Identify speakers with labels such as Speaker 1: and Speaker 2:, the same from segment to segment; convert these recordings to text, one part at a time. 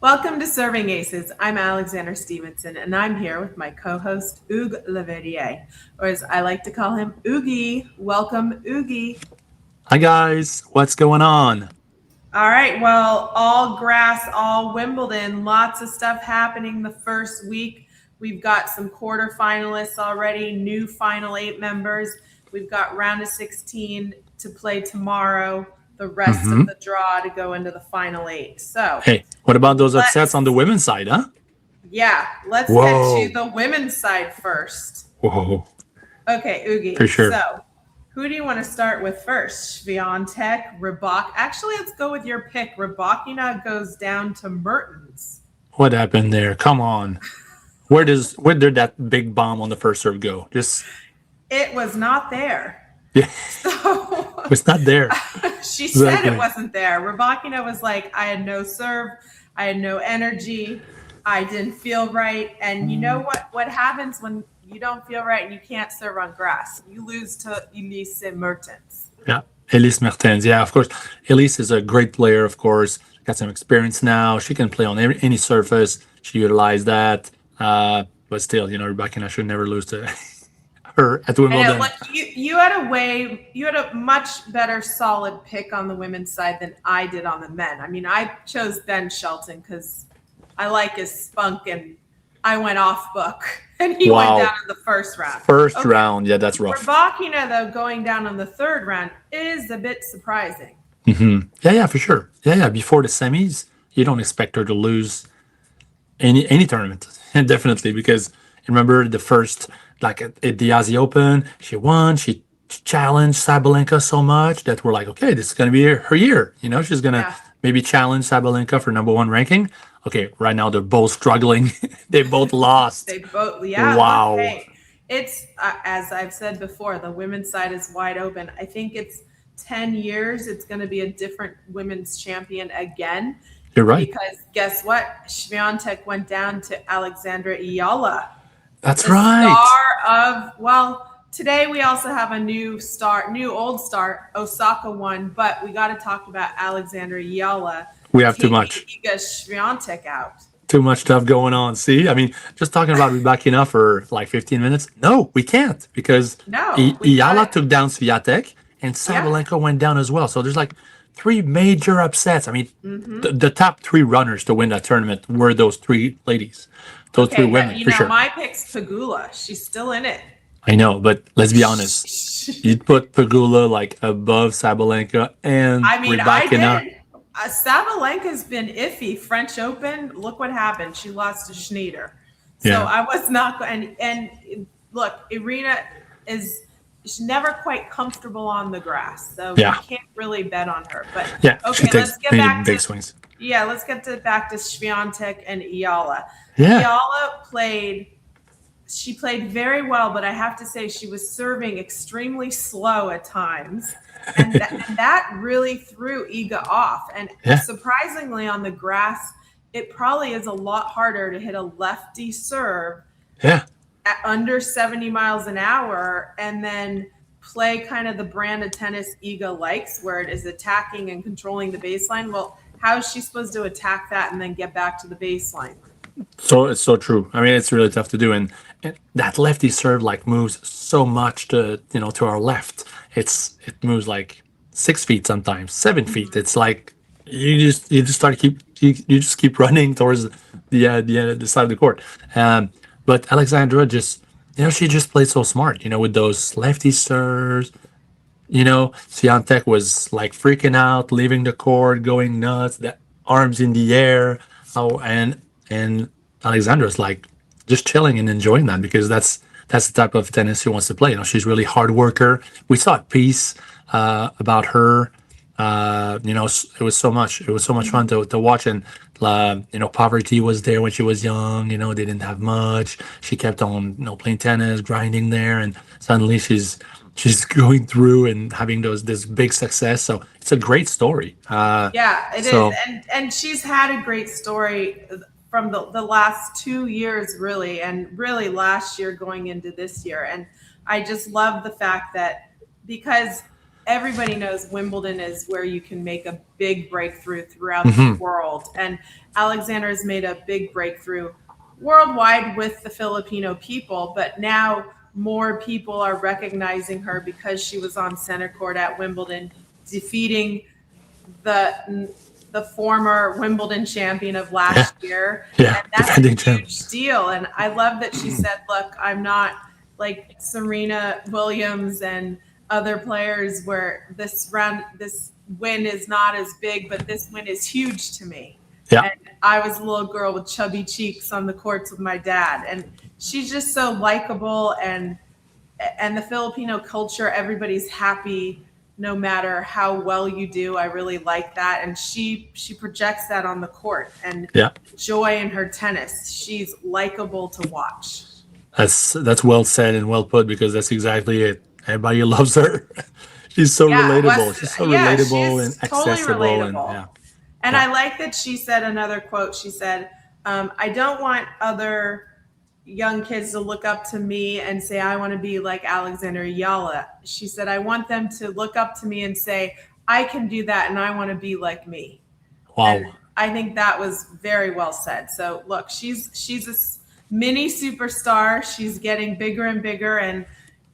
Speaker 1: Welcome to Serving Aces. I'm Alexandra Stevenson, and I'm here with my co-host, Ougi Leverrier, or as I like to call him, Ougi. Welcome, Ougi.
Speaker 2: Hi guys, what's going on?
Speaker 1: All right, well, all grass, all Wimbledon, lots of stuff happening the first week. We've got some quarterfinalists already, new Final Eight members. We've got round of 16 to play tomorrow, the rest of the draw to go into the Final Eight. So,
Speaker 2: Hey, what about those upsets
Speaker 1: let's-
Speaker 2: on the women's side, huh?
Speaker 1: Yeah, let's
Speaker 2: Whoa.
Speaker 1: get to the women's side first.
Speaker 2: Whoa,
Speaker 1: Okay, Ougi.
Speaker 2: for sure.
Speaker 1: So, who do you want to start with first? Swiatek, Rybak. Actually, let's go with your pick. Rybakina goes down to Mertens.
Speaker 2: What happened there? Come on. Where did that big bomb on the first serve go? Just
Speaker 1: It was not there.
Speaker 2: yeah,
Speaker 1: So
Speaker 2: it's not there.
Speaker 1: she said
Speaker 2: Exactly.
Speaker 1: it wasn't there. Rybakina was like, I had no serve, I had no energy, I didn't feel right. And you know what happens when you don't feel right and you can't serve on grass? You lose to Elise Mertens.
Speaker 2: Yeah, Elise Mertens. Yeah, of course. Elise is a great player, of course. Got some experience now. She can play on any surface. She utilized that. But still, Rebecca should never lose to her at
Speaker 1: I know,
Speaker 2: Wimbledon.
Speaker 1: like you had a much better solid pick on the women's side than I did on the men. I mean, I chose Ben Shelton because I like his spunk, and I went off book, and he
Speaker 2: Wow.
Speaker 1: went down in the first round.
Speaker 2: First
Speaker 1: Okay.
Speaker 2: round, yeah, that's rough.
Speaker 1: Rybakina, though, going down on the third round is a bit surprising.
Speaker 2: Yeah, for sure. Yeah. Before the semis, you don't expect her to lose any tournament, and definitely because remember the first at the Aussie Open, she won. She challenged Sabalenka so much that we're like, okay, this is gonna be her year. She's gonna maybe challenge Sabalenka for #1 ranking. Okay, right now they're both struggling. They both lost.
Speaker 1: They both,
Speaker 2: Wow.
Speaker 1: Okay. It's as I've said before, the women's side is wide open. I think it's 10 years. It's going to be a different women's champion again.
Speaker 2: You're right.
Speaker 1: Because guess what? Swiatek went down to Alexandra Eiala.
Speaker 2: That's
Speaker 1: the
Speaker 2: right.
Speaker 1: Star of, today we also have a new old star. Osaka won, but we got to talk about Alexandra Eiala.
Speaker 2: We have too much.
Speaker 1: Iga Swiatek out.
Speaker 2: Too much stuff going on. See, I mean, just talking about Rebecca for like 15 minutes. No, we can't because Eiala took down Swiatek and Sabalenka went down as well. So there's like 3 major upsets. I mean, the top 3 runners to win that tournament were those 3 ladies, those 3 women, for sure.
Speaker 1: My pick's Pegula. She's still in it.
Speaker 2: I know, but let's be honest. You'd put Pegula like above Sabalenka and Rebecca.
Speaker 1: I did. Sabalenka's been iffy. French Open, look what happened. She lost to Schneider. So I was not going. And look, Irina she's never quite comfortable on the grass. So you can't really bet on her. But
Speaker 2: okay,
Speaker 1: let's get back
Speaker 2: big
Speaker 1: to
Speaker 2: swings.
Speaker 1: Yeah, let's get back to Swiatek and Eiala.
Speaker 2: Yeah.
Speaker 1: Eiala played very well, but I have to say she was serving extremely slow at times. And that really threw Iga off. And surprisingly, on the grass, it probably is a lot harder to hit a lefty serve at under 70 miles an hour and then play kind of the brand of tennis Iga likes, where it is attacking and controlling the baseline. Well, how is she supposed to attack that and then get back to the baseline?
Speaker 2: So it's so true. I mean, it's really tough to do, and that lefty serve moves so much to our left. It moves like 6 feet sometimes, 7 feet. It's like you just keep running towards the side of the court. But Alexandra she just played so smart. With those lefty serves. Swiatek was like freaking out, leaving the court, going nuts, the arms in the air. And Alexandra's like just chilling and enjoying that because that's the type of tennis she wants to play. She's really hard worker. We saw a piece about her. It was so much fun to watch. And poverty was there when she was young. They didn't have much. She kept on playing tennis, grinding there, and suddenly she's going through and having this big success. So it's a great story.
Speaker 1: It is. And she's had a great story from the last 2 years, really, and really last year going into this year. And I just love the fact that because everybody knows Wimbledon is where you can make a big breakthrough throughout
Speaker 2: Mm-hmm.
Speaker 1: the world. And Alexandra has made a big breakthrough worldwide with the Filipino people, but now more people are recognizing her because she was on center court at Wimbledon, defeating the former Wimbledon champion of last year.
Speaker 2: Yeah,
Speaker 1: and that's
Speaker 2: defending
Speaker 1: a
Speaker 2: champ.
Speaker 1: huge deal. And I love that she said, look, I'm not like Serena Williams and other players where this win is not as big, but this win is huge to me.
Speaker 2: Yeah.
Speaker 1: And I was a little girl with chubby cheeks on the courts with my dad. And she's just so likable, and the Filipino culture, everybody's happy no matter how well you do. I really like that. And she projects that on the court, and joy in her tennis. She's likable to watch.
Speaker 2: That's well said and well put, because that's exactly it. Everybody loves her. She's so relatable. She's so relatable and accessible.
Speaker 1: Relatable. And I like that she said another quote. She said, I don't want other young kids to look up to me and say, I want to be like Alexandra Eiala. She said, I want them to look up to me and say, I can do that, and I want to be like me.
Speaker 2: Wow.
Speaker 1: And I think that was very well said. So look, she's a mini superstar. She's getting bigger and bigger, and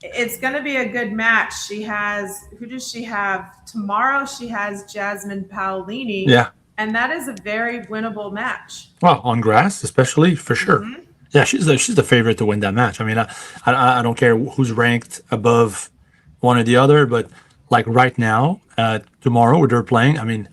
Speaker 1: it's going to be a good match. Who does she have? Tomorrow she has Jasmine Paolini.
Speaker 2: Yeah.
Speaker 1: And that is a very winnable match.
Speaker 2: Well, on grass, especially, for sure. Mm-hmm. Yeah, she's the favorite to win that match. I mean, I don't care who's ranked above one or the other, but like right now, tomorrow where they're playing, I mean,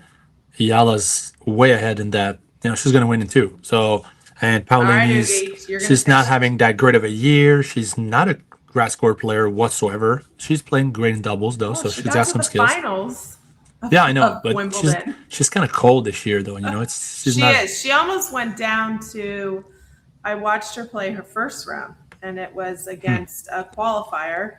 Speaker 2: Eiala's way ahead in that. You know, she's going to win in two. So, and Paolini's, she's not having that great of a year. She's not a grass court player whatsoever. She's playing great in doubles though, so she's got some skills.
Speaker 1: Finals.
Speaker 2: Yeah, I know, but she's kind of cold this year though. You know,
Speaker 1: She almost went down to. I watched her play her first round, and it was against a qualifier,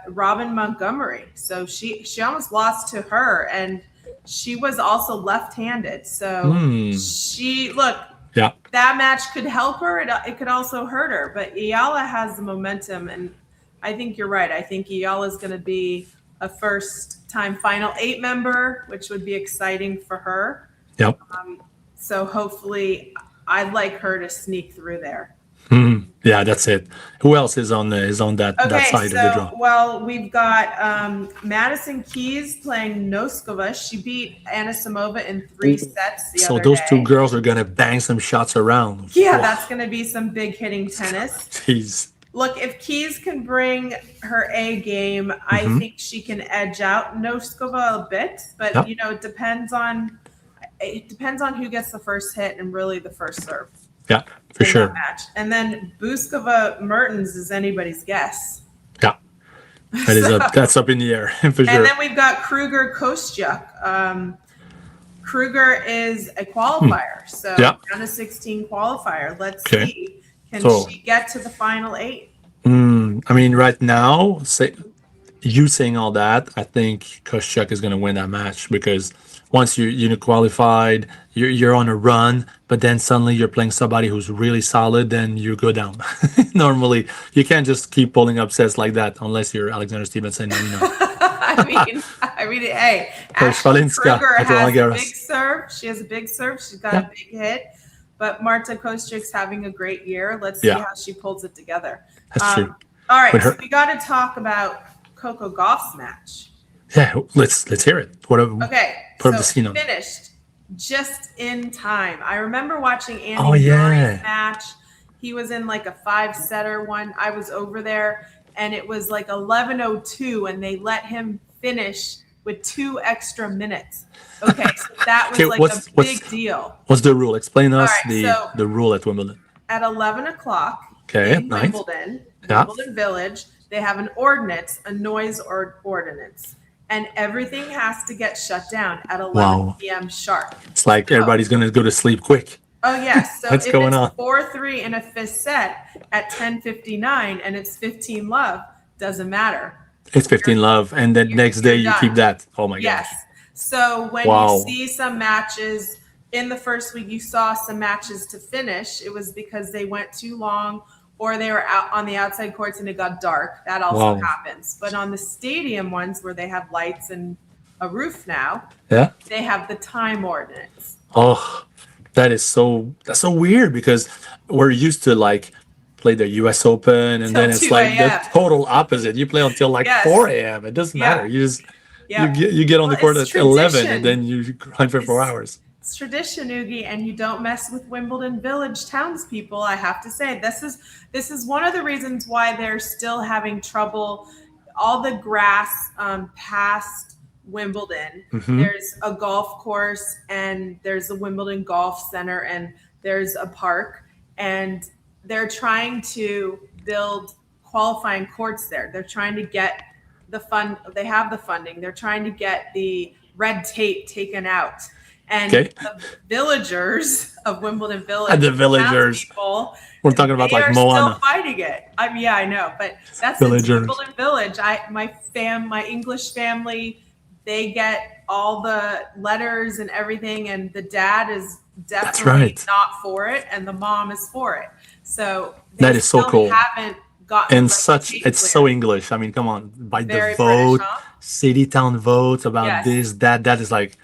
Speaker 1: Robin Montgomery. So she almost lost to her, and she was also left-handed. So that match could help her. It could also hurt her. But Eiala has the momentum, and I think you're right. I think Eiala is going to be a first-time Final 8 member, which would be exciting for her.
Speaker 2: Yep.
Speaker 1: So hopefully, I'd like her to sneak through there.
Speaker 2: Mm-hmm. Yeah, that's it. Who else is on that side of the draw?
Speaker 1: Well, we've got Madison Keys playing Noskova. She beat Anisimova in 3 sets the other day. So
Speaker 2: those two girls are going to bang some shots around.
Speaker 1: Yeah, that's going to be some big hitting tennis.
Speaker 2: Jeez.
Speaker 1: Look, if Keys can bring her A game, I think she can edge out Noskova a bit. But, you know, it depends on who gets the first hit and really the first serve.
Speaker 2: Yeah, for sure.
Speaker 1: Match. And then Buskova Mertens is anybody's guess.
Speaker 2: Yeah, that's up in the air for sure.
Speaker 1: And then we've got Kruger Kostyuk. Kruger is a qualifier, so down to 16 qualifier. Let's see, can she get to the final 8?
Speaker 2: I mean, right now, you saying all that, I think Kostyuk is going to win that match, because once you're qualified, you're on a run, but then suddenly you're playing somebody who's really solid, then you go down. Normally, you can't just keep pulling up sets like that unless you're Alexandra Stevenson. You know.
Speaker 1: I mean, hey,
Speaker 2: Ashley Kruger
Speaker 1: has a big serve. She has a big serve. She's got a big hit. But Marta Kostyuk's having a great year. Let's see how she pulls it together.
Speaker 2: That's true.
Speaker 1: All right, so we got to talk about Coco Gauff's match.
Speaker 2: Yeah, let's hear it.
Speaker 1: Finished just in time. I remember watching Andy Murray's match. He was in like a 5-setter one. I was over there, and it was like 11:02, and they let him finish with 2 extra minutes. Okay, so that was a big deal.
Speaker 2: What's the rule? Explain us the rule at Wimbledon.
Speaker 1: At 11 o'clock in Wimbledon Village, they have an ordinance, a noise ordinance. And everything has to get shut down at 11 p.m. sharp.
Speaker 2: It's like everybody's going to go to sleep quick.
Speaker 1: Oh, yes. So
Speaker 2: What's going on?
Speaker 1: 4-3 in a 5th set at 10:59 and it's 15 love, doesn't matter.
Speaker 2: It's 15 love. And then next day you keep that. Oh, my God.
Speaker 1: Yes. So when you see some matches in the first week, you saw some matches to finish. It was because they went too long or they were out on the outside courts and it got dark. That also happens. But on the stadium ones where they have lights and a roof now, they have the time ordinance.
Speaker 2: Oh, that's so weird because we're used to like play the US Open and then it's like the total opposite. You play until like 4 a.m. It doesn't matter. You just you get on the court at 11 and then you grind for 4 hours.
Speaker 1: It's tradition, Ougi, and you don't mess with Wimbledon Village townspeople. I have to say, this is one of the reasons why they're still having trouble. All the grass past Wimbledon, there's a golf course and there's a Wimbledon Golf Center and there's a park, and they're trying to build qualifying courts there. They're trying to get the fund. They have the funding. They're trying to get the red tape taken out. And the villagers of Wimbledon Village,
Speaker 2: and the villagers, we're talking about like Moana.
Speaker 1: Still fighting it. I know, but that's Wimbledon Village. My English family, they get all the letters and everything, and the dad is definitely not for it, and the mom is for it. So
Speaker 2: that is so cool.
Speaker 1: Haven't gotten
Speaker 2: and it's so English. I mean, come on, by the vote, British, city town votes about this, that is like.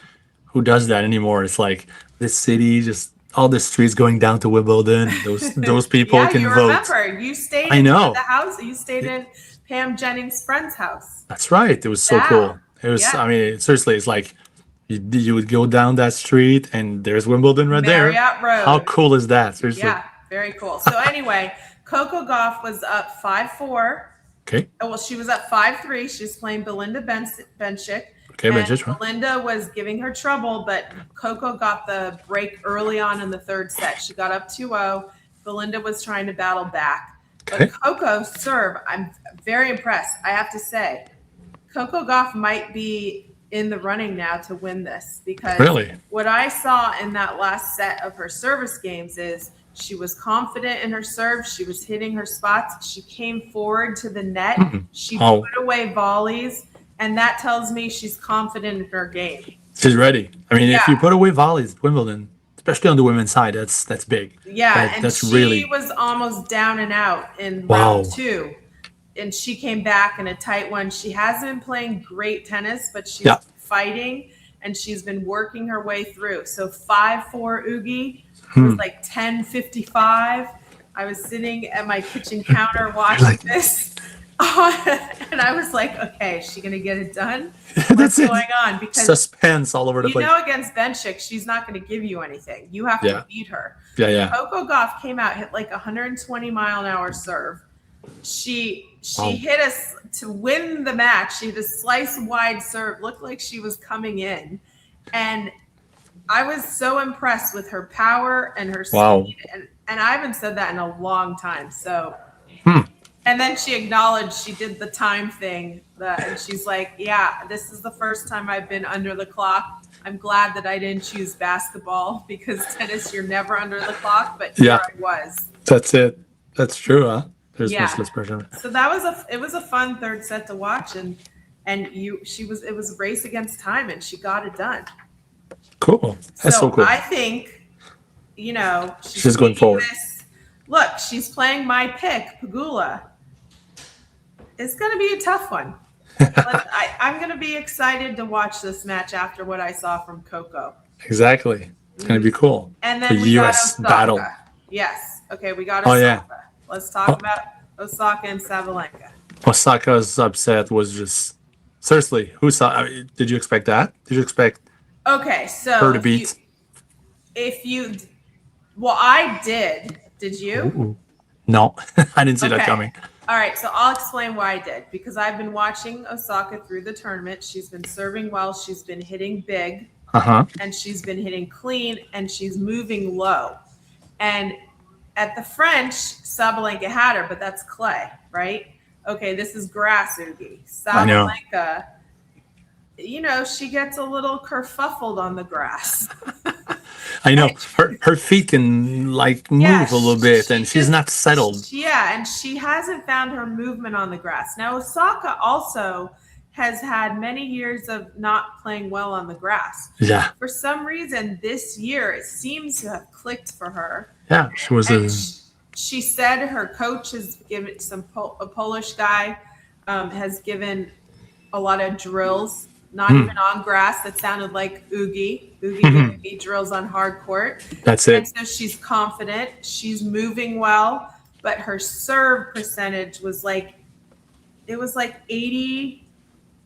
Speaker 2: Who does that anymore? It's like this city, just all the streets going down to Wimbledon. Those people can vote.
Speaker 1: Remember, you stayed in the house. You stayed in Pam Jennings' friend's house.
Speaker 2: That's right. It was so cool. It was. I mean, seriously, it's like you would go down that street and there's Wimbledon right there.
Speaker 1: Road.
Speaker 2: How cool is that? Seriously.
Speaker 1: Yeah, very cool. So anyway, Coco Gauff was up 5-4.
Speaker 2: Okay.
Speaker 1: Well, she was up 5-3. She was playing Belinda Bencic. Belinda was giving her trouble, but Coco got the break early on in the third set. She got up 2-0. Belinda was trying to battle back. But Coco's serve, I'm very impressed. I have to say, Coco Gauff might be in the running now to win this, because what I saw in that last set of her service games is she was confident in her serve. She was hitting her spots. She came forward to the net. She put away volleys. And that tells me she's confident in her game.
Speaker 2: She's ready. I mean, if you put away volleys at Wimbledon, especially on the women's side, that's big.
Speaker 1: Yeah, and she was almost down and out in round 2. And she came back in a tight one. She hasn't been playing great tennis, but she's fighting, and she's been working her way through. So 5-4 Ougi was like 10:55. I was sitting at my kitchen counter watching this. And I was like, okay, is she going to get it done? What's going on? Because
Speaker 2: suspense all over the place.
Speaker 1: You know, against Bencic, she's not going to give you anything. You have to beat her. Coco Gauff came out, hit like 120-mile-an-hour serve. She hit us to win the match. She had a slice-wide serve. Looked like she was coming in. And I was so impressed with her power and her speed. And I haven't said that in a long time. So... And then she acknowledged she did the time thing. And she's like, yeah, this is the first time I've been under the clock. I'm glad that I didn't choose basketball, because tennis, you're never under the clock. But here I was.
Speaker 2: That's it. That's true, huh? There's merciless pressure.
Speaker 1: So it was a fun third set to watch. And it was a race against time, and she got it done.
Speaker 2: Cool. That's so cool.
Speaker 1: I think,
Speaker 2: she's going forward.
Speaker 1: Look, she's playing my pick, Pegula. It's going to be a tough one. But I'm going to be excited to watch this match after what I saw from Coco.
Speaker 2: Exactly. It's going to be cool.
Speaker 1: And then we got Osaka. Battle. Yes. Okay, we got Osaka. Let's talk about Osaka and Sabalenka.
Speaker 2: Osaka's upset was just... Seriously, who saw... I mean, did you expect that? Did you expect her to beat?
Speaker 1: Well, I did. Did you?
Speaker 2: Ooh. No, I didn't see that coming.
Speaker 1: All right, so I'll explain why I did. Because I've been watching Osaka through the tournament. She's been serving well. She's been hitting big. And she's been hitting clean. And she's moving low. And at the French, Sabalenka had her, but that's clay, right? Okay, this is grass, Ougi. Sabalenka, she gets a little kerfuffled on the grass.
Speaker 2: I know her feet can move a little bit, and she's not settled.
Speaker 1: And she hasn't found her movement on the grass. Now, Osaka also has had many years of not playing well on the grass.
Speaker 2: Yeah.
Speaker 1: For some reason, this year it seems to have clicked for her.
Speaker 2: Yeah, she was
Speaker 1: she said her coach has given a Polish guy has given a lot of drills, not even on grass, that sounded like Ougi. Ougi giving me drills on hard court.
Speaker 2: That's it.
Speaker 1: And so she's confident. She's moving well, but her serve percentage was like, it was like 80.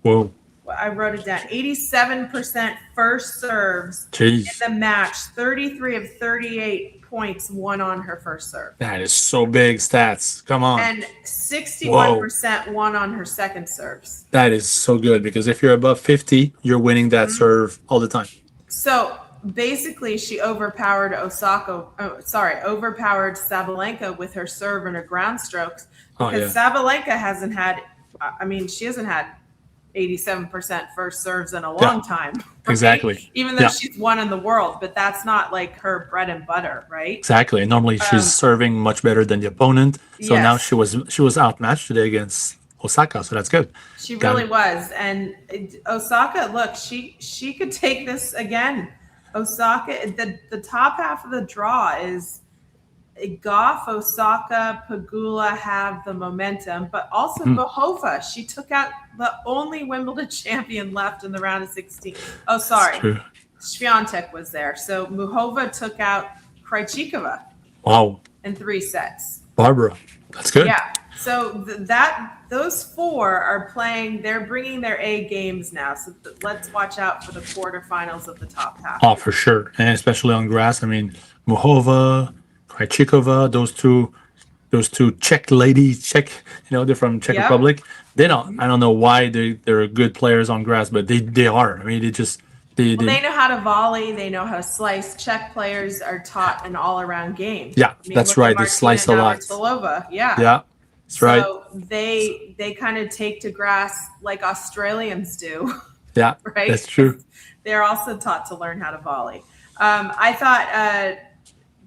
Speaker 2: Whoa.
Speaker 1: I wrote it down. 87% first serves
Speaker 2: Jeez.
Speaker 1: in the match. 33 of 38 points won on her first serve.
Speaker 2: That is so big stats. Come on.
Speaker 1: And 61% won on her second serves.
Speaker 2: That is so good because if you're above 50, you're winning that serve all the time.
Speaker 1: So basically, she overpowered overpowered Sabalenka with her serve and her ground strokes, because Sabalenka hasn't had, she hasn't had 87% first serves in a long time. Right?
Speaker 2: Exactly.
Speaker 1: Even though she's won in the world, but that's not like her bread and butter, right?
Speaker 2: Exactly. And normally she's serving much better than the opponent. So now she was outmatched today against Osaka, so that's good.
Speaker 1: She really was. And Osaka, look, she could take this again. Osaka, the top half of the draw is Gauff, Osaka, Pegula have the momentum, but also Muhova. She took out the only Wimbledon champion left in the round of 16. Oh, sorry. Swiatek was there. So Muhova took out Krejcikova.
Speaker 2: Wow.
Speaker 1: In 3 sets.
Speaker 2: Barbara. That's good.
Speaker 1: Yeah. So those 4 are playing. They're bringing their A games now. So let's watch out for the quarterfinals of the top half.
Speaker 2: Oh, for sure. And especially on grass. Muhova, Krejcikova, those two Czech ladies, they're from Czech Republic. I don't know why they're good players on grass, but they are. They
Speaker 1: know how to volley, they know how to slice. Czech players are taught an all-around game.
Speaker 2: Yeah, that's right. They slice a lot.
Speaker 1: Yeah,
Speaker 2: that's right.
Speaker 1: So they kind of take to grass like Australians do.
Speaker 2: Yeah,
Speaker 1: right.
Speaker 2: That's true.
Speaker 1: They're also taught to learn how to volley. I thought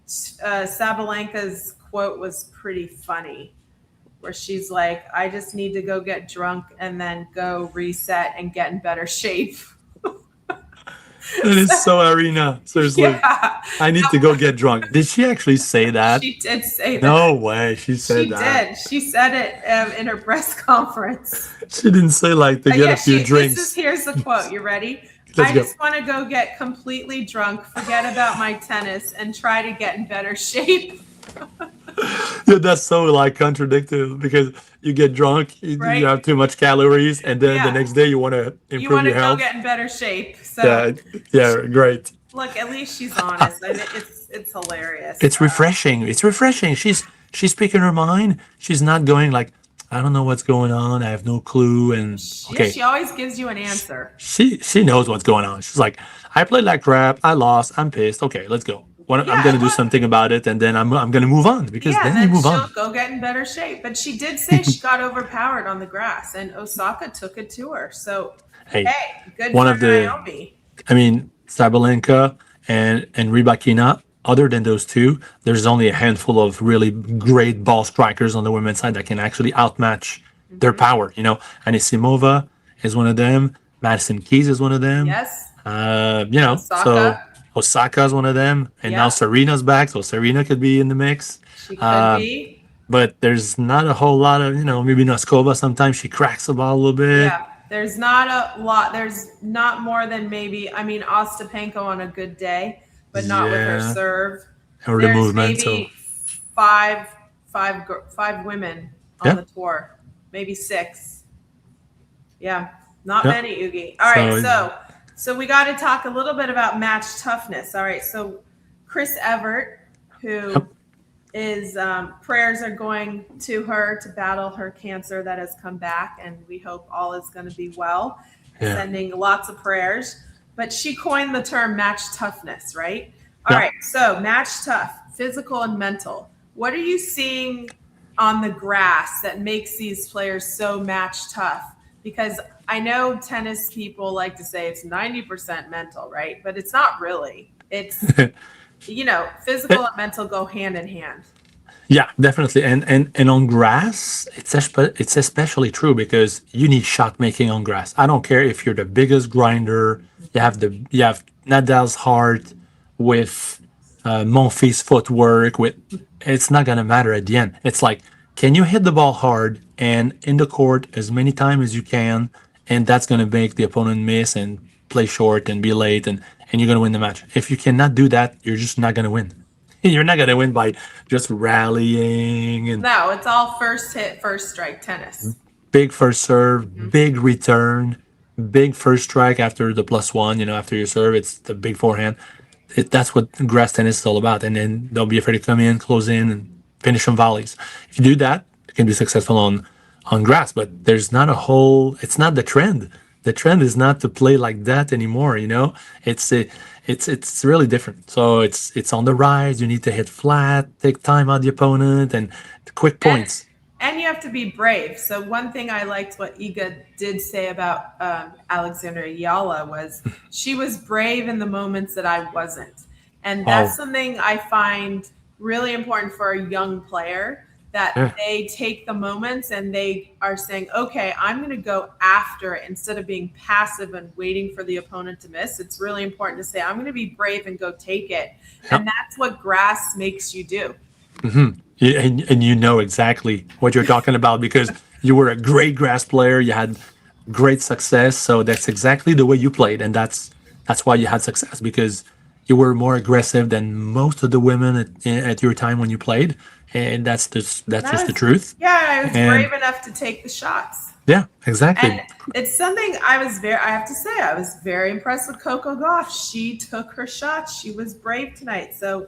Speaker 1: Sabalenka's quote was pretty funny, where she's like, I just need to go get drunk and then go reset and get in better shape.
Speaker 2: That is so Arena. Seriously. Yeah. I need to go get drunk. Did she actually say that?
Speaker 1: She did say that.
Speaker 2: No way. She said that.
Speaker 1: She did. She said it in her press conference.
Speaker 2: She didn't say like to get a few drinks.
Speaker 1: Here's the quote. You ready?
Speaker 2: Let's go.
Speaker 1: Just want to go get completely drunk, forget about my tennis, and try to get in better shape.
Speaker 2: Yeah, that's so like contradictory, because you get drunk, you have too much calories, and then the next day you want to improve your health.
Speaker 1: Go get in better shape. So
Speaker 2: great.
Speaker 1: Look, at least she's honest. It's hilarious.
Speaker 2: It's refreshing. It's refreshing. She's speaking her mind. She's not going like, I don't know what's going on. I have no clue. And
Speaker 1: she always gives you an answer.
Speaker 2: She knows what's going on. She's like, I played like crap. I lost. I'm pissed. Okay, let's go. I'm going to do something about it, and then I'm going to move on, because then you move on.
Speaker 1: Go get in better shape. But she did say she got overpowered on the grass, and Osaka took it to her. So, good
Speaker 2: one
Speaker 1: for
Speaker 2: of the
Speaker 1: Naomi.
Speaker 2: Sabalenka and Rybakina, other than those two, there's only a handful of really great ball strikers on the women's side that can actually outmatch their power. Anisimova is one of them. Madison Keys is one of them.
Speaker 1: Yes.
Speaker 2: Osaka. So Osaka is one of them, and now Serena's back, so Serena could be in the mix.
Speaker 1: She could be.
Speaker 2: But there's not a whole lot of, maybe Noskova. Sometimes she cracks the ball a little bit.
Speaker 1: Yeah, there's not a lot. There's not more than maybe, Ostapenko on a good day, but not with her serve.
Speaker 2: Or the movement.
Speaker 1: Maybe five women on the tour, maybe 6. Yeah, not many, Ougi. All right, so we got to talk a little bit about match toughness. All right, so Chris Evert, who is prayers are going to her to battle her cancer that has come back, and we hope all is going to be well. Sending lots of prayers. But she coined the term match toughness, right? All right, so match tough, physical and mental. What are you seeing on the grass that makes these players so match tough? Because I know tennis people like to say it's 90% mental, right? But it's not really. It's, physical and mental go hand in hand.
Speaker 2: Yeah, definitely. And on grass, it's especially true, because you need shot making on grass. I don't care if you're the biggest grinder. You have Nadal's heart with Monfils footwork. It's not gonna matter at the end. It's like, can you hit the ball hard and in the court as many times as you can, and that's gonna make the opponent miss and play short and be late, and you're gonna win the match. If you cannot do that, you're just not gonna win. You're not gonna win by just rallying and
Speaker 1: No, it's all first hit, first strike tennis.
Speaker 2: big first serve, big return, big first strike after the +1. After your serve, it's the big forehand. That's what grass tennis is all about. And then don't be afraid to come in, close in, and finish some volleys. If you do that, you can be successful on grass. But there's not a whole. It's not the trend. The trend is not to play like that anymore. It's really different. So it's on the rise. You need to hit flat, take time on the opponent, and quick points.
Speaker 1: And you have to be brave. So one thing I liked what Iga did say about Alexandra Eala was she was brave in the moments that I wasn't. And that's something I find really important for a young player, that they take the moments and they are saying, okay, I'm going to go after it instead of being passive and waiting for the opponent to miss. It's really important to say, I'm going to be brave and go take it. And that's what grass makes you do.
Speaker 2: Mm-hmm. And you know exactly what you're talking about because you were a great grass player. You had great success. So that's exactly the way you played. And that's why you had success, because you were more aggressive than most of the women at your time when you played. And that's just the truth.
Speaker 1: Yeah, I was brave enough to take the shots.
Speaker 2: Yeah, exactly.
Speaker 1: And it's something I have to say, I was very impressed with Coco Gauff. She took her shots. She was brave tonight. So,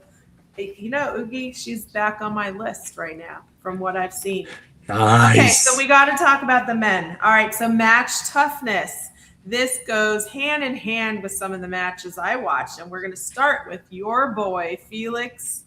Speaker 1: Ougi, she's back on my list right now from what I've seen.
Speaker 2: Nice.
Speaker 1: Okay, so we got to talk about the men. All right, so match toughness. This goes hand in hand with some of the matches I watched. And we're going to start with your boy, Felix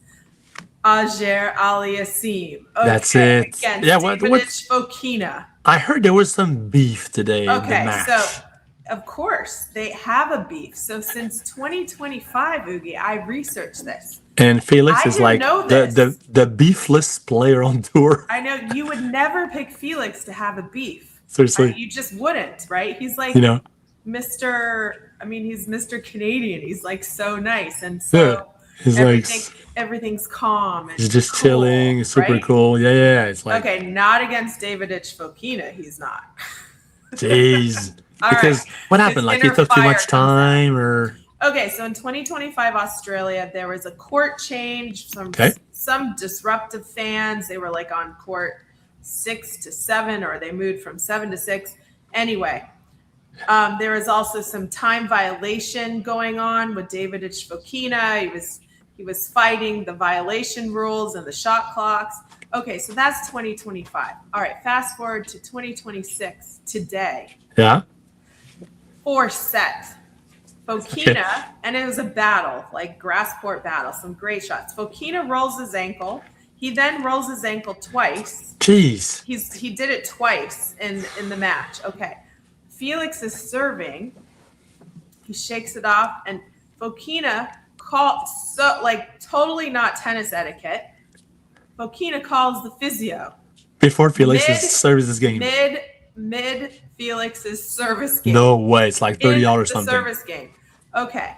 Speaker 1: Auger-Aliassime. Okay,
Speaker 2: that's it.
Speaker 1: Yeah, what's Fokina?
Speaker 2: I heard there was some beef today in the
Speaker 1: Okay,
Speaker 2: match.
Speaker 1: so of course they have a beef. So since 2025, Ougi, I researched this.
Speaker 2: And Felix is like the beefless player on tour.
Speaker 1: I know you would never pick Felix to have a beef.
Speaker 2: Seriously.
Speaker 1: Right? You just wouldn't, right? He's like he's Mr. Canadian. He's like so nice. And so
Speaker 2: he's
Speaker 1: everything's calm. And
Speaker 2: he's just
Speaker 1: cool,
Speaker 2: chilling. It's super
Speaker 1: right?
Speaker 2: cool. Yeah. It's like,
Speaker 1: okay, not against Davidovich Fokina. He's not.
Speaker 2: Jeez. Because what happened? Like he took too much time or...
Speaker 1: Okay, so in 2025 Australia, there was a court change. Some disruptive fans, they were like on court 6 to 7, or they moved from 7 to 6. Anyway, there was also some time violation going on with Davidovich Fokina. He was fighting the violation rules and the shot clocks. Okay, so that's 2025. All right, fast forward to 2026 today.
Speaker 2: Yeah.
Speaker 1: 4 set. Fokina, and it was a battle, like grass court battle, some great shots. Fokina rolls his ankle. He then rolls his ankle twice.
Speaker 2: Jeez.
Speaker 1: He did it twice in the match. Okay. Felix is serving. He shakes it off, and Fokina totally not tennis etiquette. Fokina calls the physio.
Speaker 2: Before Felix's services game.
Speaker 1: Mid Felix's service game.
Speaker 2: No way. It's like $30 or something.
Speaker 1: Service game. Okay.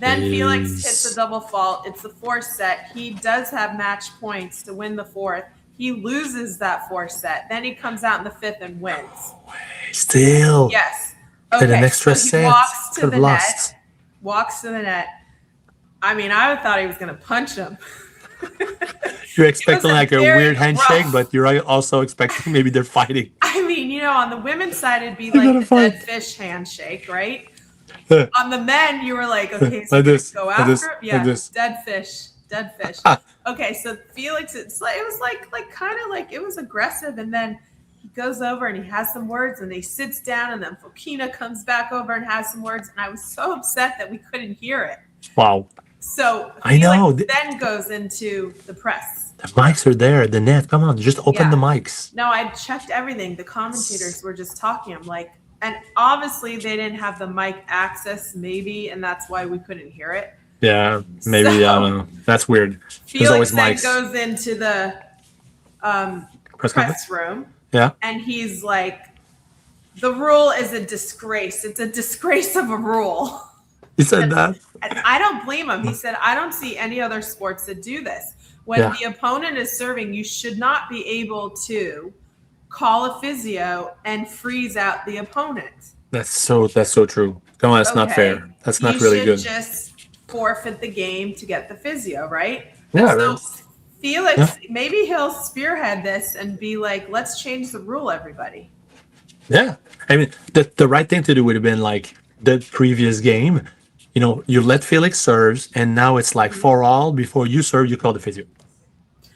Speaker 1: Then Felix hits a double fault. It's the 4th set. He does have match points to win the 4th. He loses that 4th set. Then he comes out in the 5th and wins.
Speaker 2: No way. Still.
Speaker 1: Yes.
Speaker 2: Okay. An extra
Speaker 1: so
Speaker 2: set.
Speaker 1: He walks to the net. Walks to the net. I mean, I thought he was going to punch him.
Speaker 2: You're expecting like a weird handshake, but you're also expecting maybe they're fighting.
Speaker 1: I mean, on the women's side, it'd be like the dead fish handshake, right? On the men, you were like, okay, so go after him. Yeah, dead fish. Okay, so Felix, it was it was aggressive, and then he goes over and he has some words, and he sits down, and then Fokina comes back over and has some words, and I was so upset that we couldn't hear it.
Speaker 2: Wow.
Speaker 1: So
Speaker 2: I know.
Speaker 1: Then goes into the press.
Speaker 2: The mics are there. The net. Come on, just open the mics.
Speaker 1: No, I checked everything. The commentators were just talking. I'm like, and obviously they didn't have the mic access, maybe, and that's why we couldn't hear it.
Speaker 2: Yeah, maybe. I don't know. That's weird. There's always mics.
Speaker 1: Felix then goes into the press room.
Speaker 2: Yeah.
Speaker 1: And he's like, the rule is a disgrace. It's a disgrace of a rule.
Speaker 2: He said that.
Speaker 1: And I don't blame him. He said, I don't see any other sports that do this. When the opponent is serving, you should not be able to call a physio and freeze out the opponent.
Speaker 2: That's so true. Come on, that's not fair. That's not really good.
Speaker 1: You should just forfeit the game to get the physio, right?
Speaker 2: Yeah.
Speaker 1: So Felix, maybe he'll spearhead this and be like, let's change the rule, everybody.
Speaker 2: Yeah. I mean, the right thing to do would have been like the previous game. You know, you let Felix serves, and now it's like for all. Before you serve, you call the physio.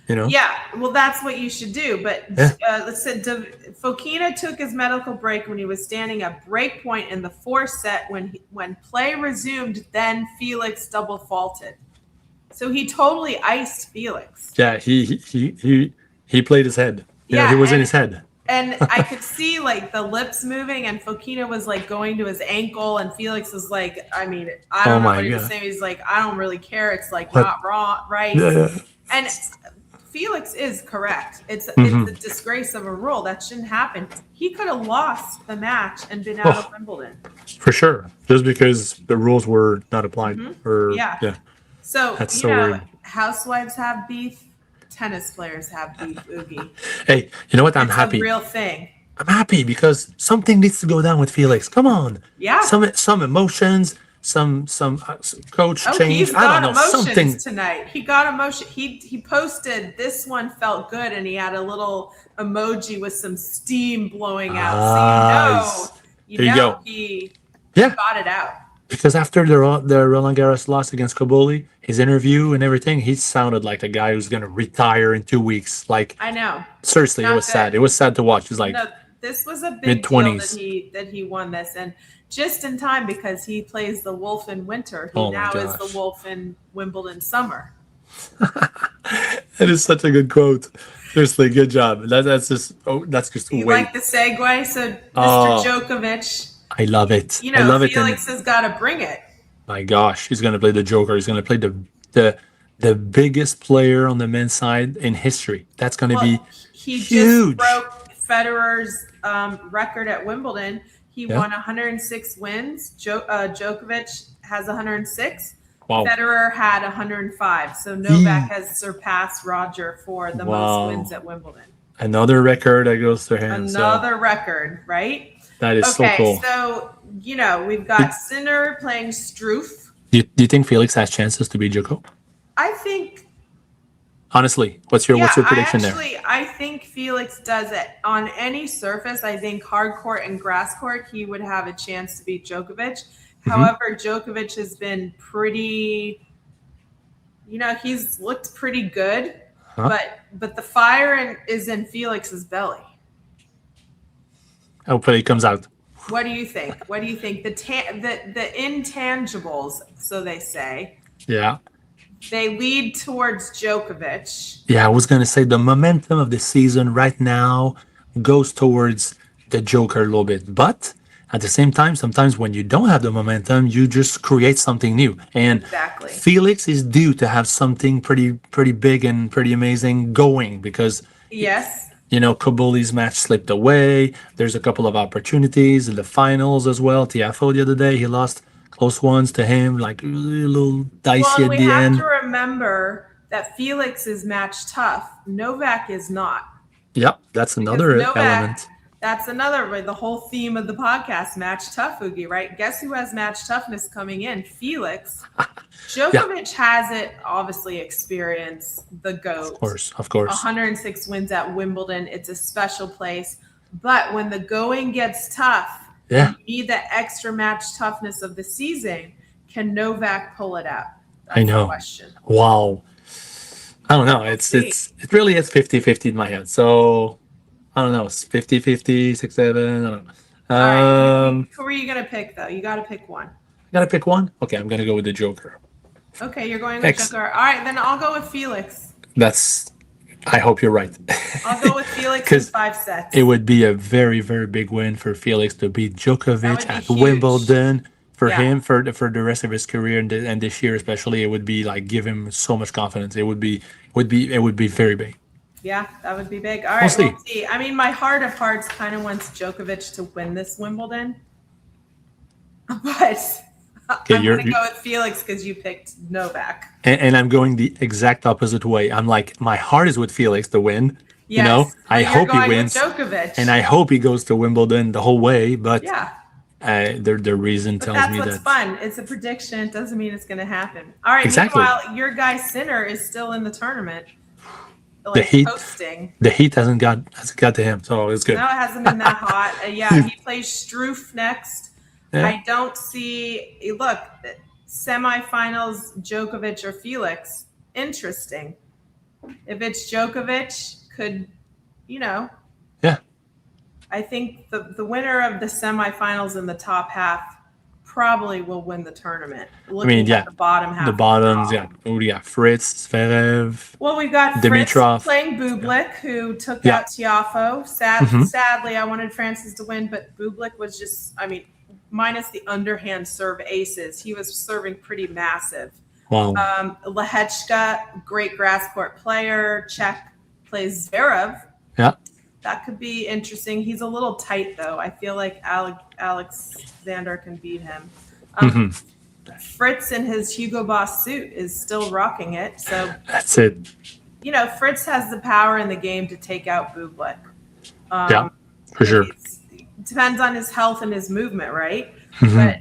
Speaker 2: You know?
Speaker 1: Yeah, well, that's what you should do. But let's say Fokina took his medical break when he was standing at break point in the fourth set. When play resumed, then Felix double faulted. So he totally iced Felix.
Speaker 2: Yeah, he played his head. You know, he was in his head.
Speaker 1: And I could see like the lips moving, and Fokina was like going to his ankle, and Felix was like, I mean, I don't know what he was saying. He's like, I don't really care. It's like not wrong, right?
Speaker 2: Yeah.
Speaker 1: And Felix is correct. It's a disgrace of a rule. That shouldn't happen. He could have lost the match and been out of Wimbledon.
Speaker 2: For sure. Just because the rules were not applied.
Speaker 1: So,
Speaker 2: that's
Speaker 1: weird. Housewives have beef. Tennis players have beef, Ougi.
Speaker 2: Hey, you know what? I'm happy.
Speaker 1: It's a real thing.
Speaker 2: I'm happy because something needs to go down with Felix. Come on.
Speaker 1: Yeah.
Speaker 2: Some emotions, some coach change.
Speaker 1: He's got
Speaker 2: I don't know, something
Speaker 1: tonight. He got emotion. He posted this one felt good, and he had a little emoji with some steam blowing out. So you know he got it out.
Speaker 2: Because after the Roland Garros loss against Cobolli, his interview and everything, he sounded like a guy who's going to retire in 2 weeks. Like,
Speaker 1: I know.
Speaker 2: Seriously, it was sad. It was sad to watch. He's like,
Speaker 1: this was a big deal that he won this, and just in time because he plays the Wolf in winter. He now is the Wolf in Wimbledon summer.
Speaker 2: That is such a good quote. Seriously, good job. That's just
Speaker 1: you like the segue? So Mr. Djokovic.
Speaker 2: I love it.
Speaker 1: You know,
Speaker 2: I love
Speaker 1: Felix has got to bring it.
Speaker 2: My gosh, he's going to play the Joker. He's going to play the biggest player on the men's side in history. That's going to be
Speaker 1: he
Speaker 2: huge.
Speaker 1: Just broke Federer's record at Wimbledon. He won 106 wins. Djokovic has 106. Wow. Federer had 105. So Novak has surpassed Roger for the most wins at Wimbledon.
Speaker 2: Another record that goes to him.
Speaker 1: Another record, right?
Speaker 2: That is so cool.
Speaker 1: Okay, so, we've got Sinner playing Struff.
Speaker 2: Do you think Felix has chances to beat Djoko?
Speaker 1: I think...
Speaker 2: Honestly, what's your prediction there?
Speaker 1: I think Felix does it. On any surface, I think hard court and grass court, he would have a chance to beat Djokovic. However, Djokovic has been pretty... he's looked pretty good. But the fire is in Felix's belly.
Speaker 2: Hopefully it comes out.
Speaker 1: What do you think? The intangibles, so they say.
Speaker 2: Yeah.
Speaker 1: They lead towards Djokovic.
Speaker 2: Yeah, I was going to say the momentum of the season right now goes towards the Joker a little bit. But at the same time, sometimes when you don't have the momentum, you just create something new. And Felix is due to have something pretty big and pretty amazing going because Cobolli's match slipped away. There's a couple of opportunities in the finals as well. Tiafoe the other day, he lost close ones to him, like a little dicey at the end.
Speaker 1: We have to remember that Felix is match tough. Novak is not.
Speaker 2: Yep, that's another element.
Speaker 1: That's the whole theme of the podcast, match tough, Ougi, right? Guess who has match toughness coming in? Felix. Djokovic has it, obviously, experience, the GOAT.
Speaker 2: Of course.
Speaker 1: 106 wins at Wimbledon. It's a special place. But when the going gets tough, you need that extra match toughness of the season. Can Novak pull it out? That's the question.
Speaker 2: Wow. I don't know. It really is 50-50 in my head. So... I don't know. It's 50-50, 6-7. I don't know.
Speaker 1: All right. Who are you going to pick, though? You got to pick one.
Speaker 2: Got to pick one? Okay, I'm going to go with the Joker.
Speaker 1: Okay, you're going with Joker. All right, then I'll go with Felix.
Speaker 2: I hope you're right.
Speaker 1: I'll go with Felix in 5 sets.
Speaker 2: It would be a very, very big win for Felix to beat Djokovic at Wimbledon. For him, for the rest of his career and this year especially, it would be like give him so much confidence. It would be very big.
Speaker 1: Yeah, that would be big. All right, we'll see. I mean, my heart of hearts kind of wants Djokovic to win this Wimbledon. But
Speaker 2: Okay,
Speaker 1: I'm going to go with Felix because you picked Novak.
Speaker 2: and I'm going the exact opposite way. I'm like, my heart is with Felix to win.
Speaker 1: Yes,
Speaker 2: I hope he
Speaker 1: with
Speaker 2: wins,
Speaker 1: Djokovic.
Speaker 2: and I hope he goes to Wimbledon the whole way. But
Speaker 1: yeah,
Speaker 2: the reason
Speaker 1: but
Speaker 2: tells
Speaker 1: that's
Speaker 2: me
Speaker 1: what's
Speaker 2: that
Speaker 1: fun. It's a prediction. It doesn't mean it's going to happen. All right.
Speaker 2: Exactly.
Speaker 1: Meanwhile, your guy Sinner is still in the tournament,
Speaker 2: the heat
Speaker 1: hosting.
Speaker 2: the heat hasn't got to him, so it's good.
Speaker 1: No, it hasn't been that hot. Yeah, he plays Struff next.
Speaker 2: Yeah.
Speaker 1: I don't see. Look, semifinals, Djokovic or Felix. Interesting. If it's Djokovic, could
Speaker 2: Yeah.
Speaker 1: I think the winner of the semifinals in the top half probably will win the tournament. Looking at the bottom half.
Speaker 2: The bottoms, yeah. Oh, we got Fritz, Zverev.
Speaker 1: Well, we've got
Speaker 2: Dmitrov
Speaker 1: Fritz playing Bublik, who took out Tiafoe. Sadly, I wanted Francis to win, but Bublik was just, minus the underhand serve aces, he was serving pretty massive.
Speaker 2: Wow.
Speaker 1: Lehechka, great grass court player. Czech plays Zverev.
Speaker 2: Yeah.
Speaker 1: That could be interesting. He's a little tight, though. I feel like Alexandra can beat him. Fritz in his Hugo Boss suit is still rocking it. So
Speaker 2: that's it.
Speaker 1: Fritz has the power in the game to take out Bublik.
Speaker 2: Yeah, for sure.
Speaker 1: It depends on his health and his movement, right? But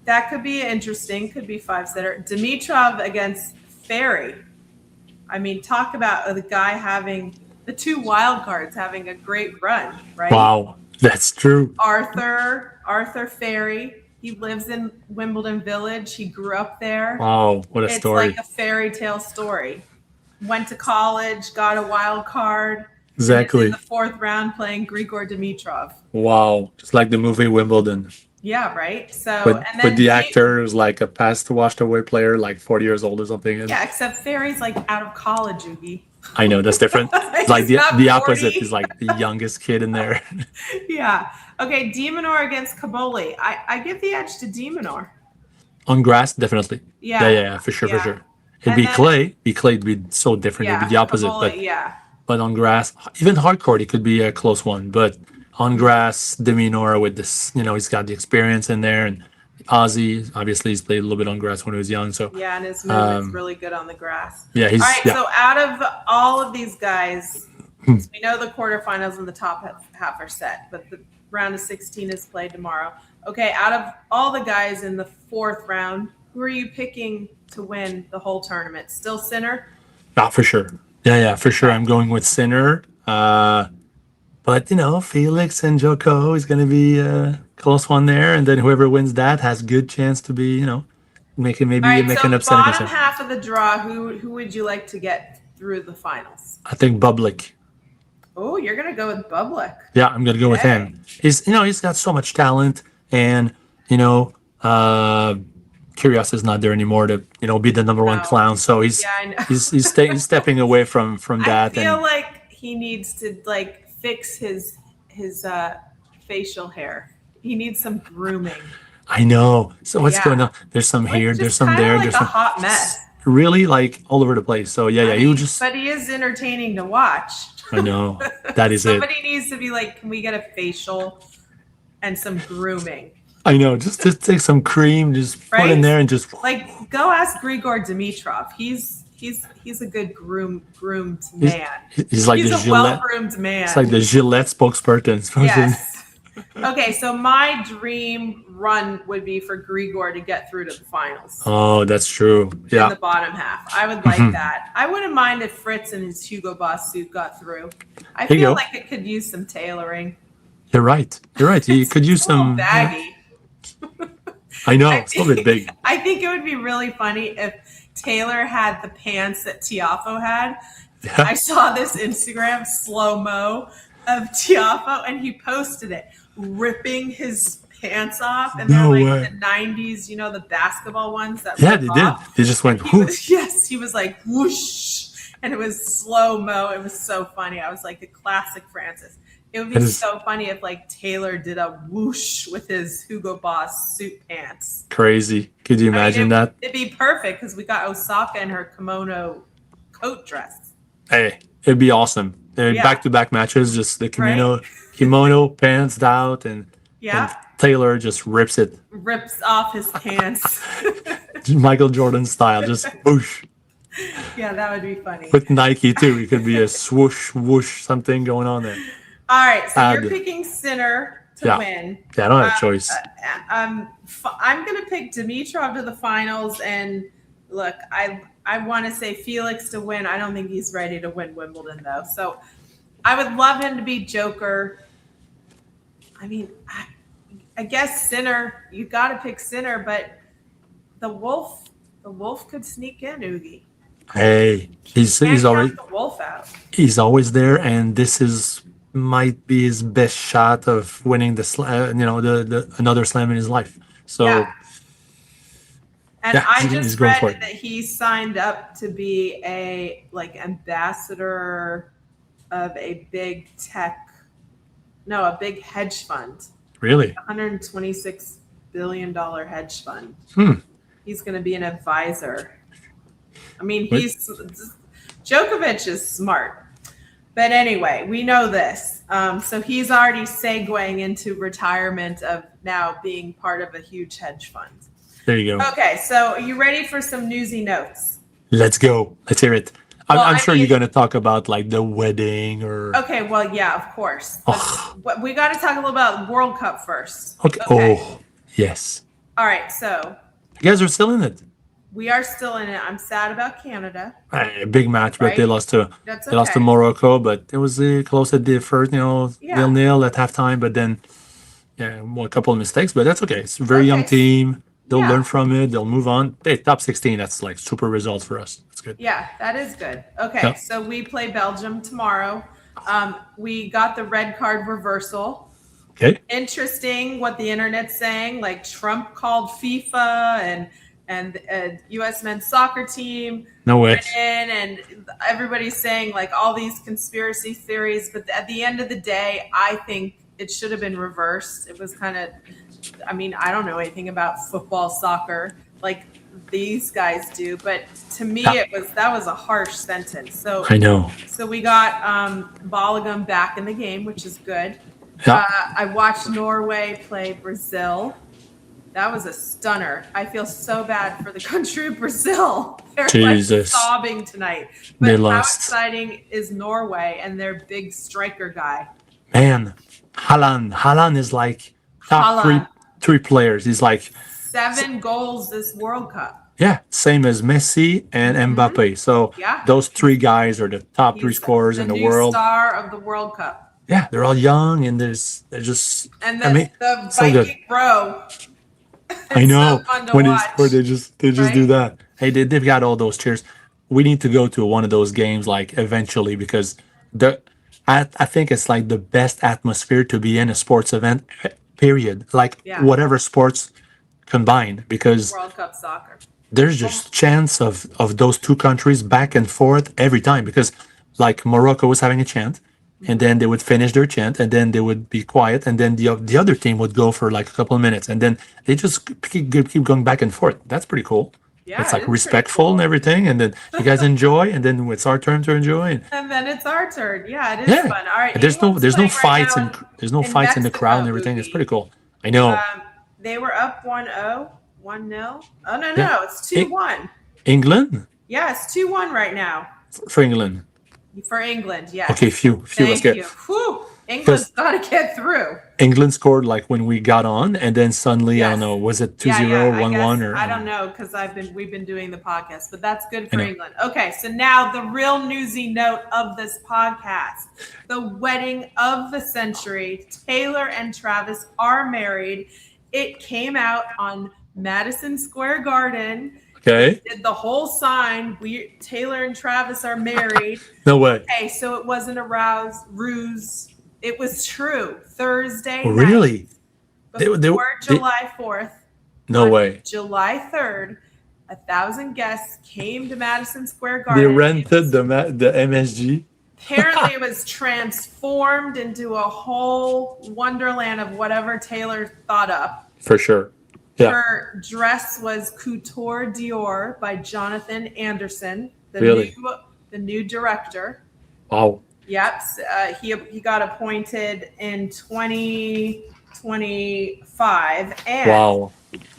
Speaker 1: that could be interesting. Could be 5-setter. Dmitrov against Ferry. Talk about the guy having the two wild cards having a great run, right?
Speaker 2: Wow, that's true.
Speaker 1: Arthur Ferry. He lives in Wimbledon Village. He grew up there.
Speaker 2: Wow, what a story.
Speaker 1: It's like a fairy tale story. Went to college, got a wild card.
Speaker 2: Exactly.
Speaker 1: In the fourth round playing Grigor Dimitrov.
Speaker 2: Wow, just like the movie Wimbledon.
Speaker 1: Yeah, right. So,
Speaker 2: but the actor is like a past washed away player, like 40 years old or something.
Speaker 1: Yeah, except Ferry's like out of college, Ougi.
Speaker 2: I know, that's different. It's like the opposite is like the youngest kid in there.
Speaker 1: Yeah. Okay, Demonor against Kaboli. I give the edge to Demonor.
Speaker 2: On grass, definitely.
Speaker 1: Yeah.
Speaker 2: For sure. It'd be clay. It'd be so different. It'd be the opposite.
Speaker 1: Kaboli,
Speaker 2: but on grass, even hard court, it could be a close one. But on grass, Demonor with this, he's got the experience in there, and Ozzy, obviously, he's played a little bit on grass when he was young. So
Speaker 1: yeah, and his movement's really good on the grass.
Speaker 2: Yeah,
Speaker 1: all right. So out of all of these guys, we know the quarterfinals and the top half are set, but the round of 16 is played tomorrow. Okay, out of all the guys in the fourth round, who are you picking to win the whole tournament? Still Sinner?
Speaker 2: For sure. Yeah, for sure. I'm going with Sinner. But, Felix and Joko is going to be a close one there. And then whoever wins that has good chance to be, make an upset.
Speaker 1: Bottom half of the draw, who would you like to get through the finals?
Speaker 2: I think Bublik.
Speaker 1: Oh, you're going to go with Bublik.
Speaker 2: Yeah, I'm going to go with him. He's got so much talent. And, Kyrgios is not there anymore to, be the number one clown. So he's stepping away from that.
Speaker 1: I feel like he needs to, fix his facial hair. He needs some grooming.
Speaker 2: I know. So what's going on? There's some here, there's some there, there's some
Speaker 1: hot mess.
Speaker 2: Really all over the place. So
Speaker 1: but he is entertaining to watch.
Speaker 2: I know. That is
Speaker 1: Somebody needs to be like, can we get a facial and some grooming?
Speaker 2: I know. Just take some cream, just put in there and just
Speaker 1: go ask Grigor Dimitrov. He's a good groomed man.
Speaker 2: He's like
Speaker 1: a well-groomed man.
Speaker 2: It's like the Gillette spokesperson.
Speaker 1: Yes. Okay, so my dream run would be for Grigor to get through to the finals.
Speaker 2: Oh, that's true. Yeah.
Speaker 1: In the bottom half. I would like that. I wouldn't mind if Fritz and his Hugo Boss suit got through. I feel like it could use some tailoring.
Speaker 2: You're right. You could use some
Speaker 1: baggy.
Speaker 2: I know. It's a little bit big.
Speaker 1: I think it would be really funny if Taylor had the pants that Tiafoe had. Yeah. I saw this Instagram slow-mo of Tiafoe, and he posted it, ripping his pants off. And they're the 90s, the basketball ones that
Speaker 2: they did. They just went whoosh.
Speaker 1: He was like whoosh, and it was slow-mo. It was so funny. I was like, the classic Francis. It would be so funny if Taylor did a whoosh with his Hugo Boss suit pants.
Speaker 2: Crazy. Could you imagine that?
Speaker 1: It'd be perfect because we got Osaka in her kimono coat dress.
Speaker 2: Hey, it'd be awesome. Back-to-back matches, just the kimono pants out and Taylor just rips it,
Speaker 1: rips off his pants.
Speaker 2: Michael Jordan style, just whoosh.
Speaker 1: Yeah, that would be funny.
Speaker 2: With Nike too, it could be a swoosh, whoosh, something going on there.
Speaker 1: All right, so
Speaker 2: Add.
Speaker 1: you're picking Sinner to
Speaker 2: Yeah.
Speaker 1: win.
Speaker 2: Yeah, I don't have a choice.
Speaker 1: I'm going to pick Dmitrov to the finals. And look, I want to say Felix to win. I don't think he's ready to win Wimbledon, though. So I would love him to beat Joker. I mean, I guess Sinner. You got to pick Sinner, but the Wolf could sneak in, Ougi.
Speaker 2: Hey, he's already
Speaker 1: the Wolf out.
Speaker 2: He's always there, and this might be his best shot of winning the another slam in his life. So,
Speaker 1: yeah. And
Speaker 2: yeah,
Speaker 1: I
Speaker 2: he's
Speaker 1: just
Speaker 2: going
Speaker 1: read
Speaker 2: for it.
Speaker 1: that he signed up to be a ambassador of a big a big hedge fund.
Speaker 2: Really?
Speaker 1: $126 billion hedge fund. He's going to be an advisor. I mean, Djokovic is smart. But anyway, we know this. So he's already segueing into retirement of now being part of a huge hedge fund.
Speaker 2: There you go.
Speaker 1: Okay, so are you ready for some newsy notes?
Speaker 2: Let's go. Let's hear it. I'm sure
Speaker 1: you're
Speaker 2: going to talk about like the wedding or...
Speaker 1: Okay, well, yeah, of course. But we got to talk a little about World Cup first.
Speaker 2: Okay. Oh, yes.
Speaker 1: All right, so...
Speaker 2: You guys are still in it.
Speaker 1: We are still in it. I'm sad about Canada.
Speaker 2: A big match, but
Speaker 1: Right?
Speaker 2: they lost to lost to Morocco. But it was close at the first, 0-0 at halftime. But then, a couple of mistakes. But that's okay. It's a very young team. They'll learn from it. They'll move on. Hey, top 16. That's like super results for us. That's good.
Speaker 1: Yeah, that is good. Okay, so we play Belgium tomorrow. We got the red card reversal.
Speaker 2: Okay.
Speaker 1: Interesting what the internet's saying. Like Trump called FIFA and U.S. men's soccer team.
Speaker 2: No way.
Speaker 1: And everybody's saying like all these conspiracy theories. But at the end of the day, I think it should have been reversed. It was kind of, I mean, I don't know anything about football, soccer like these guys do. But to me, that was a harsh sentence. So
Speaker 2: I know.
Speaker 1: So we got Balogun back in the game, which is good.
Speaker 2: Yeah.
Speaker 1: I watched Norway play Brazil. That was a stunner. I feel so bad for the country of Brazil. They're
Speaker 2: Jesus.
Speaker 1: like sobbing tonight. But
Speaker 2: They
Speaker 1: how
Speaker 2: lost.
Speaker 1: exciting is Norway and their big striker guy?
Speaker 2: Man, Haaland is like top three players. He's like
Speaker 1: 7 goals this World Cup.
Speaker 2: Yeah, same as Messi and Mbappe. So those 3 guys are the top 3 scorers in the world.
Speaker 1: Star of the World Cup.
Speaker 2: Yeah, they're all young and they're just.
Speaker 1: And the
Speaker 2: so good.
Speaker 1: Viking row.
Speaker 2: I know
Speaker 1: where
Speaker 2: they just do that. Hey, they've got all those cheers. We need to go to one of those games like eventually because I think it's like the best atmosphere to be in a sports event. Period. Like whatever sports combined because
Speaker 1: World Cup soccer.
Speaker 2: There's just chants of those 2 countries back and forth every time because like Morocco was having a chant. And then they would finish their chant, and then they would be quiet, and then the other team would go for like a couple of minutes, and then they just keep going back and forth. That's pretty cool. Yeah, it's like respectful and everything, and then you guys enjoy, and then it's our turn to enjoy.
Speaker 1: And then it's our turn. Yeah, it is fun. All right.
Speaker 2: And there's no fights and there's no fights in the crowd and everything. It's pretty cool. I know.
Speaker 1: They were up 1-0, 1-0. Oh no, it's 2-1.
Speaker 2: England?
Speaker 1: Yeah, it's 2-1 right now.
Speaker 2: For England.
Speaker 1: For England, yes.
Speaker 2: Okay, phew. Let's get.
Speaker 1: England's got to get through.
Speaker 2: England scored like when we got on, and then suddenly I don't know, was it 2-0, 1-1, or
Speaker 1: I don't know because we've been doing the podcast, but that's good for England. Okay, so now the real newsy note of this podcast: the wedding of the century. Taylor and Travis are married. It came out on Madison Square Garden.
Speaker 2: Okay.
Speaker 1: Did the whole sign. Taylor and Travis are married.
Speaker 2: No way.
Speaker 1: Okay, so it wasn't a ruse. It was true. Thursday night.
Speaker 2: Really?
Speaker 1: Before July 4th.
Speaker 2: No way.
Speaker 1: July 3rd, 1,000 guests came to Madison Square Garden.
Speaker 2: They rented the MSG.
Speaker 1: Apparently, it was transformed into a whole wonderland of whatever Taylor thought up.
Speaker 2: For sure. Yeah.
Speaker 1: Her dress was Couture Dior by Jonathan Anderson, the new director.
Speaker 2: Wow.
Speaker 1: Yep. He got appointed in 2020 2025. And
Speaker 2: Wow.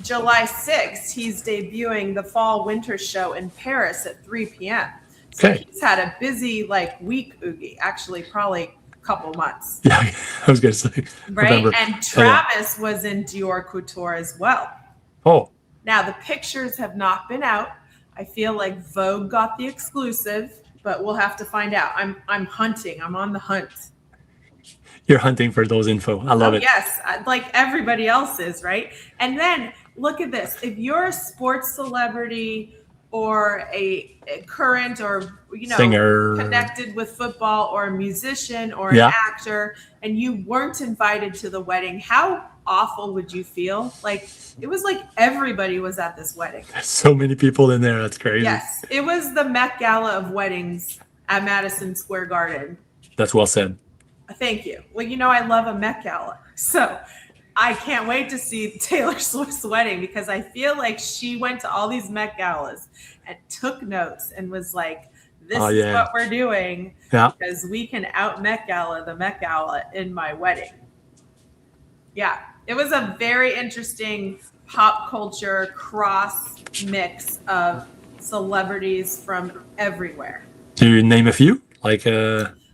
Speaker 1: July 6th, he's debuting the fall-winter show in Paris at 3 p.m. So
Speaker 2: Okay.
Speaker 1: he's had a busy week, Ougi. Actually, probably a couple months.
Speaker 2: Yeah, I was gonna say.
Speaker 1: Right?
Speaker 2: November.
Speaker 1: And Travis was in Dior Couture as well.
Speaker 2: Oh,
Speaker 1: Now, the pictures have not been out. I feel like Vogue got the exclusive, but we'll have to find out. I'm hunting. I'm on the hunt.
Speaker 2: you're hunting for those info. I love it.
Speaker 1: Yes, like everybody else is, right? And then look at this. If you're a sports celebrity or a current or
Speaker 2: Singer.
Speaker 1: connected with football or a musician or an
Speaker 2: Yeah.
Speaker 1: actor and you weren't invited to the wedding, how awful would you feel? Like it was like everybody was at this wedding.
Speaker 2: There's so many people in there. That's crazy.
Speaker 1: Yes, it was the Met Gala of weddings at Madison Square Garden.
Speaker 2: That's well said.
Speaker 1: Thank you. Well, I love a Met Gala. So I can't wait to see Taylor Swift's wedding because I feel like she went to all these Met Galas and took notes and was like, this is what we're doing because we can out Met Gala the Met Gala in my wedding. Yeah, it was a very interesting pop culture cross mix of celebrities from everywhere.
Speaker 2: Do you name a few?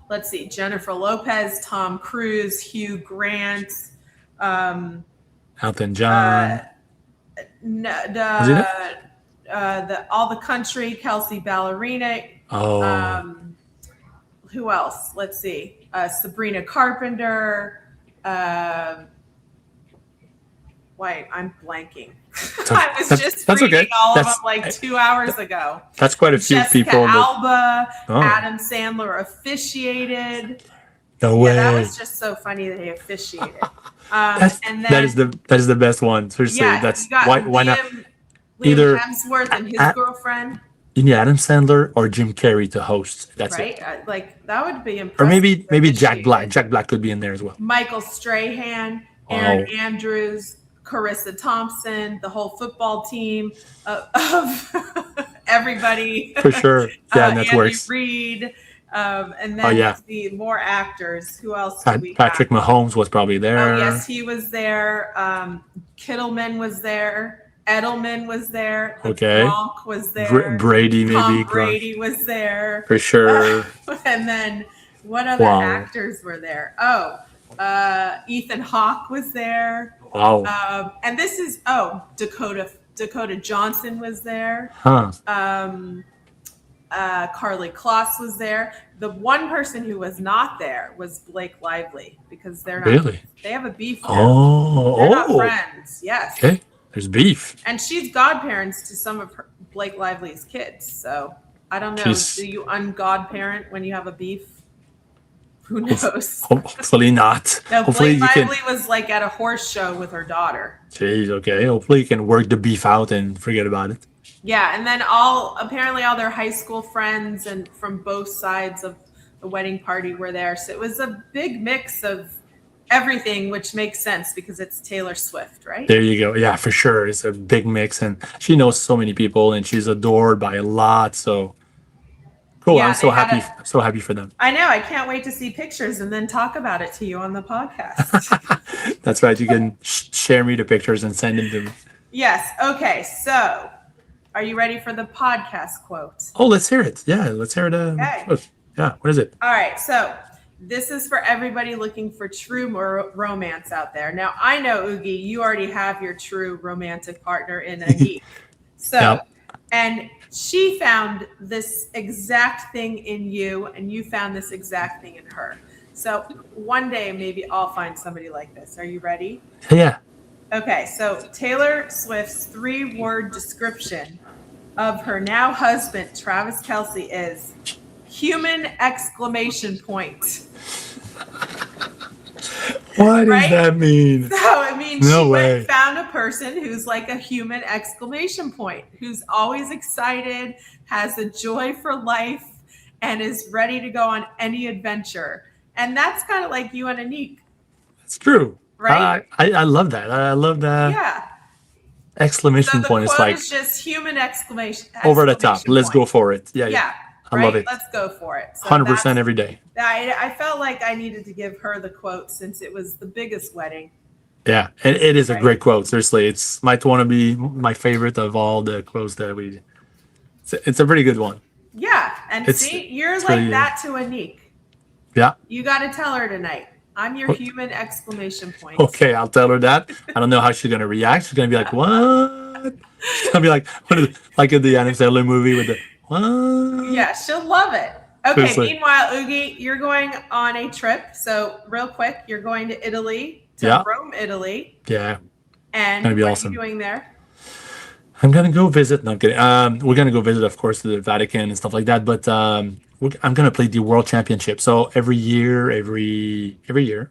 Speaker 1: Let's see, Jennifer Lopez, Tom Cruise, Hugh Grant,
Speaker 2: Elton John.
Speaker 1: All the country, Kelsey Ballerina.
Speaker 2: Oh.
Speaker 1: Who else? Let's see, Sabrina Carpenter. Wait, I'm blanking. I was just reading all of them like 2 hours ago.
Speaker 2: That's quite a few
Speaker 1: Jessica
Speaker 2: people.
Speaker 1: Alba, Adam Sandler officiated.
Speaker 2: No way.
Speaker 1: Yeah, that was just so funny that he officiated. And then,
Speaker 2: that is the best one. Seriously, that's why not?
Speaker 1: Liam Hemsworth and his girlfriend.
Speaker 2: You need Adam Sandler or Jim Carrey to host. That's
Speaker 1: right.
Speaker 2: It.
Speaker 1: Like that would be impressive.
Speaker 2: Or maybe Jack Black. Jack Black could be in there as well.
Speaker 1: Michael Strahan, Aaron Andrews, Carissa Thompson, the whole football team of everybody.
Speaker 2: For sure. Yeah, and that
Speaker 1: Andy
Speaker 2: works.
Speaker 1: Reid. And then the more actors. Who else do we
Speaker 2: Patrick
Speaker 1: have?
Speaker 2: Mahomes was probably there.
Speaker 1: Oh, yes, he was there. Kittleman was there. Edelman was there. Gronk was there.
Speaker 2: Brady maybe.
Speaker 1: Tom Brady was there.
Speaker 2: For sure.
Speaker 1: And then what other actors were there? Oh, Ethan Hawke was there.
Speaker 2: Wow.
Speaker 1: And this is Dakota Johnson was there.
Speaker 2: Huh.
Speaker 1: Carly Kloss was there. The one person who was not there was Blake Lively because they're not.
Speaker 2: Really?
Speaker 1: They have a beef.
Speaker 2: Now.
Speaker 1: They're not friends. Yes.
Speaker 2: Okay. There's beef.
Speaker 1: And she's godparents to some of Blake Lively's kids. So I don't know. Do you ungodparent when you have a beef? Who knows?
Speaker 2: Hopefully not.
Speaker 1: No,
Speaker 2: Hopefully
Speaker 1: Blake Lively was like at a horse show with her daughter.
Speaker 2: Jeez, okay. Hopefully you can work the beef out and forget about it.
Speaker 1: Yeah, and then apparently all their high school friends and from both sides of the wedding party were there. So it was a big mix of everything, which makes sense because it's Taylor Swift, right?
Speaker 2: There you go. Yeah, for sure. It's a big mix and she knows so many people and she's adored by a lot. So cool.
Speaker 1: Yeah,
Speaker 2: I'm so happy. So happy for them.
Speaker 1: I know. I can't wait to see pictures and then talk about it to you on the podcast.
Speaker 2: That's right. You can share me the pictures and send them to me.
Speaker 1: Yes. Okay. So are you ready for the podcast quote?
Speaker 2: Oh, let's hear it. Yeah, let's hear it.
Speaker 1: Okay.
Speaker 2: Yeah, what is it?
Speaker 1: All right. So this is for everybody looking for true romance out there. Now, I know, Ougi, you already have your true romantic partner in Anik. So, and she found this exact thing in you, and you found this exact thing in her. So one day, maybe I'll find somebody like this. Are you ready?
Speaker 2: Yeah.
Speaker 1: Okay, so Taylor Swift's 3-word description of her now husband, Travis Kelce, is Human Exclamation Point.
Speaker 2: What does that mean?
Speaker 1: So it means she found a person who's like a human exclamation point, who's always excited, has a joy for life, and is ready to go on any adventure. And that's kind of like you and Anik.
Speaker 2: It's true.
Speaker 1: Right?
Speaker 2: I love that. I love that.
Speaker 1: Yeah.
Speaker 2: Exclamation point is like
Speaker 1: it's just human exclamation
Speaker 2: over the top. Let's
Speaker 1: point.
Speaker 2: Go for it. Yeah. I love it.
Speaker 1: Let's go for it. So
Speaker 2: 100% every day.
Speaker 1: I felt like I needed to give her the quote since it was the biggest wedding.
Speaker 2: Yeah, and it is a
Speaker 1: Right?
Speaker 2: great quote. Seriously, it's might want to be my favorite of all the quotes that we. It's a pretty good one.
Speaker 1: Yeah. And
Speaker 2: It's
Speaker 1: see, you're
Speaker 2: it's
Speaker 1: like
Speaker 2: really
Speaker 1: that to Anik.
Speaker 2: yeah.
Speaker 1: You got to tell her tonight. I'm your human exclamation point.
Speaker 2: Okay, I'll tell her that. I don't know how she's gonna react. She's gonna be like, "What?" She's gonna be like, "What is like in the Adam Sandler movie with the what?"
Speaker 1: Yeah, she'll love it. Okay,
Speaker 2: Seriously.
Speaker 1: meanwhile, Ougi, you're going on a trip. So, real quick, you're going to Italy, to
Speaker 2: Yeah.
Speaker 1: Rome, Italy.
Speaker 2: Yeah,
Speaker 1: And
Speaker 2: gonna be
Speaker 1: what
Speaker 2: awesome.
Speaker 1: are you doing there?
Speaker 2: I'm gonna go visit. No, I'm kidding. We're gonna go visit, of course, the Vatican and stuff like that. But I'm gonna play the World Championship. So every year,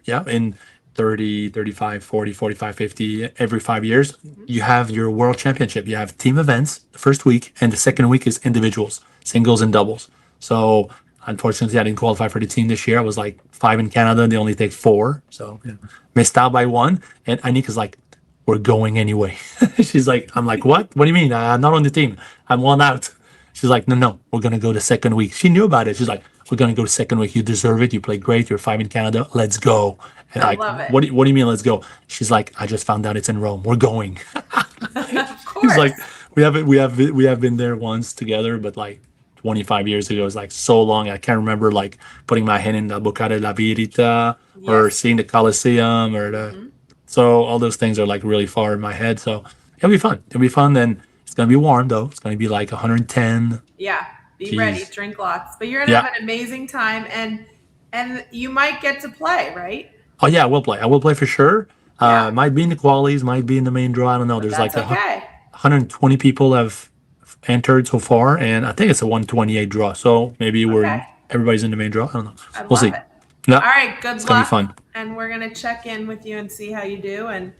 Speaker 2: yeah, in 30, 35, 40, 45, 50, every 5 years, you have your World Championship. You have team events the first week, and the second week is individuals, singles and doubles. So unfortunately, I didn't qualify for the team this year. I was like 5 in Canada, and they only take 4, so missed out by 1. And Anika's like, we're going anyway. She's like, I'm like, what? What do you mean? I'm not on the team. I'm 1 out. She's like, no, we're gonna go the second week. She knew about it. She's like, we're gonna go the second week. You deserve it. You play great. You're 5 in Canada. Let's go. And
Speaker 1: I
Speaker 2: like,
Speaker 1: love it.
Speaker 2: what do you mean? Let's go. She's like, I just found out it's in Rome. We're going.
Speaker 1: Of course.
Speaker 2: He's like, we have been there once together, but like 25 years ago. It's like so long. I can't remember like putting my hand in the Boca della Virita or
Speaker 1: Yes.
Speaker 2: seeing the Coliseum or the. So all those things are like really far in my head. So it'll be fun. It'll be fun. Then it's gonna be warm though. It's gonna be like 110.
Speaker 1: Yeah, be
Speaker 2: Jeez.
Speaker 1: ready, drink lots. But you're gonna
Speaker 2: Yeah.
Speaker 1: have an amazing time, and you might get to play, right?
Speaker 2: Oh yeah, I will play. I will play for sure.
Speaker 1: Yeah.
Speaker 2: Might be in the qualies, might be in the main draw. I don't know. There's
Speaker 1: That's
Speaker 2: like
Speaker 1: okay.
Speaker 2: 120 people have entered so far, and I think it's a 128 draw. So maybe
Speaker 1: Okay.
Speaker 2: everybody's in the main draw. I don't know.
Speaker 1: I
Speaker 2: We'll
Speaker 1: love
Speaker 2: see.
Speaker 1: it.
Speaker 2: Yeah.
Speaker 1: All right, good
Speaker 2: It's gonna be
Speaker 1: luck.
Speaker 2: fun.
Speaker 1: And we're gonna check in with you and see how you do. And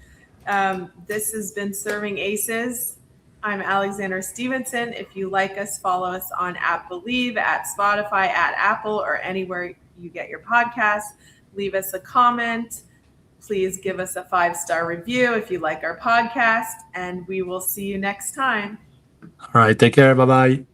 Speaker 1: this has been Serving Aces. I'm Alexandra Stevenson. If you like us, follow us on @Believe, at Spotify, at Apple, or anywhere you get your podcasts. Leave us a comment. Please give us a 5-star review if you like our podcast, and we will see you next time.
Speaker 2: All right. Take care. Bye bye.